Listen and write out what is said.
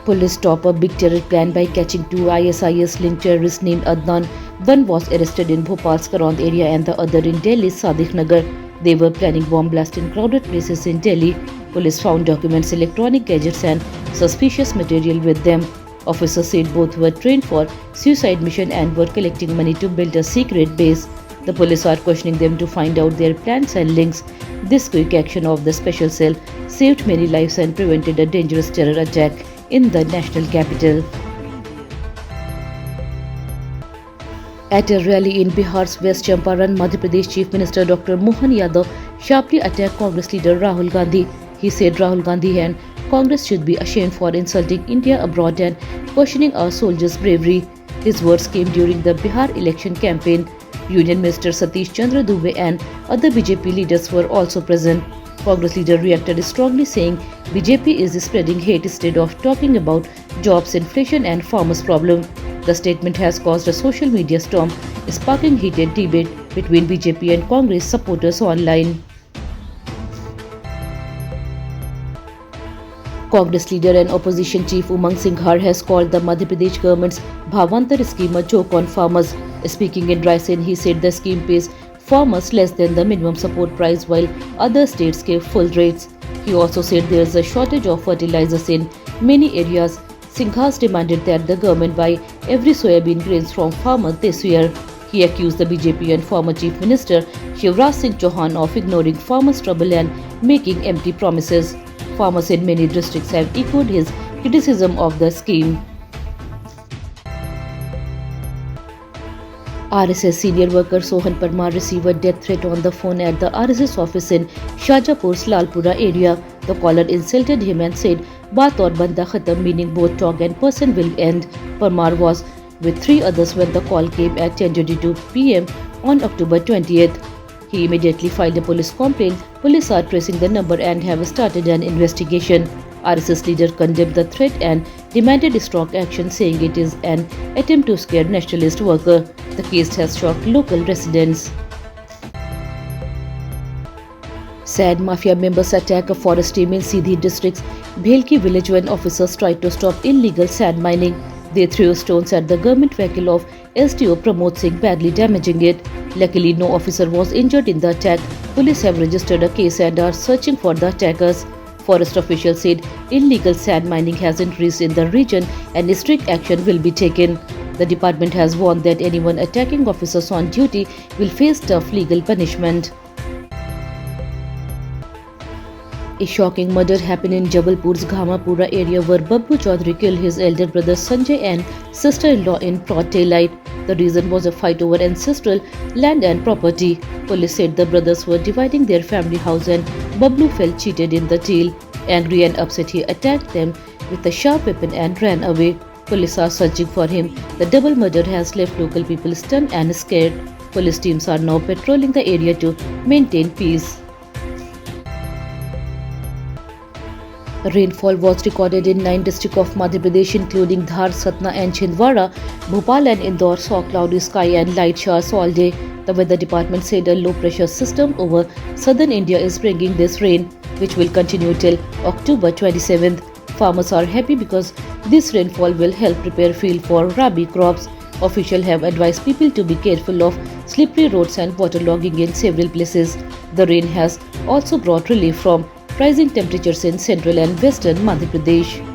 Police stop a big terror plan by catching two ISIS-linked terrorists named Adnan. One was arrested in Bhopal's Karand area and the other in Delhi's Sadiq Nagar. They were planning bomb blasts in crowded places in Delhi. Police found documents, electronic gadgets and suspicious material with them. Officers said both were trained for suicide mission and were collecting money to build a secret base. The police are questioning them to find out their plans and links. This quick action of the special cell saved many lives and prevented a dangerous terror attack in the national capital. At a rally in Bihar's West Champaran, Madhya Pradesh Chief Minister Dr. Mohan Yadav sharply attacked Congress leader Rahul Gandhi. He said Rahul Gandhi and Congress should be ashamed for insulting India abroad and questioning our soldiers' bravery. His words came during the Bihar election campaign. Union Minister Satish Chandra Dubey and other BJP leaders were also present. Congress leader reacted strongly, saying BJP is spreading hate instead of talking about jobs, inflation and farmers' problem. The statement has caused a social media storm, sparking heated debate between BJP and Congress supporters online. Congress leader and opposition chief Umang Singhar has called the Madhya Pradesh government's Bhavantar scheme a joke on farmers. Speaking in Raisen, he said the scheme pays farmers less than the minimum support price while other states gave full rates. He also said there is a shortage of fertilizers in many areas. Singhas demanded that the government buy every soybean grains from farmers this year. He accused the BJP and former Chief Minister Shivraj Singh Chauhan of ignoring farmers' trouble and making empty promises. Farmers in many districts have echoed his criticism of the scheme. RSS senior worker Sohan Parmar received a death threat on the phone at the RSS office in Shajapur's Lalpura area. The caller insulted him and said, "Baat aur banda khatam," meaning both talk and person will end. Parmar was with three others when the call came at 10:22 p.m. on October 20th. He immediately filed a police complaint. Police are tracing the number and have started an investigation. RSS leader condemned the threat and demanded strong action, saying it is an attempt to scare nationalist worker. The case has shocked local residents. Sad mafia members attack a forest team in Sindhi district's Bhelki village when officers tried to stop illegal sand mining. They threw stones at the government vehicle of SDO Pramod Singh, badly damaging it. Luckily, no officer was injured in the attack. Police have registered a case and are searching for the attackers. Forest officials said illegal sand mining has increased in the region and strict action will be taken. The department has warned that anyone attacking officers on duty will face tough legal punishment. A shocking murder happened in Jabalpur's Ghamapura area where Babbu Chaudhary killed his elder brother Sanjay and sister-in-law in broad daylight. The reason was a fight over ancestral land and property. Police said the brothers were dividing their family house and Bablu felt cheated in the deal. Angry and upset, he attacked them with a sharp weapon and ran away. Police are searching for him. The double murder has left local people stunned and scared. Police teams are now patrolling the area to maintain peace. Rainfall was recorded in 9 districts of Madhya Pradesh including Dhar, Satna and Chhindwara. Bhopal and Indore saw cloudy sky and light showers all day. The weather department said a low pressure system over southern India is bringing this rain, which will continue till October 27th. Farmers are happy because this rainfall will help prepare field for Rabi crops. Officials have advised people to be careful of slippery roads and waterlogging in several places. The rain has also brought relief from rising temperatures in central and western Madhya Pradesh.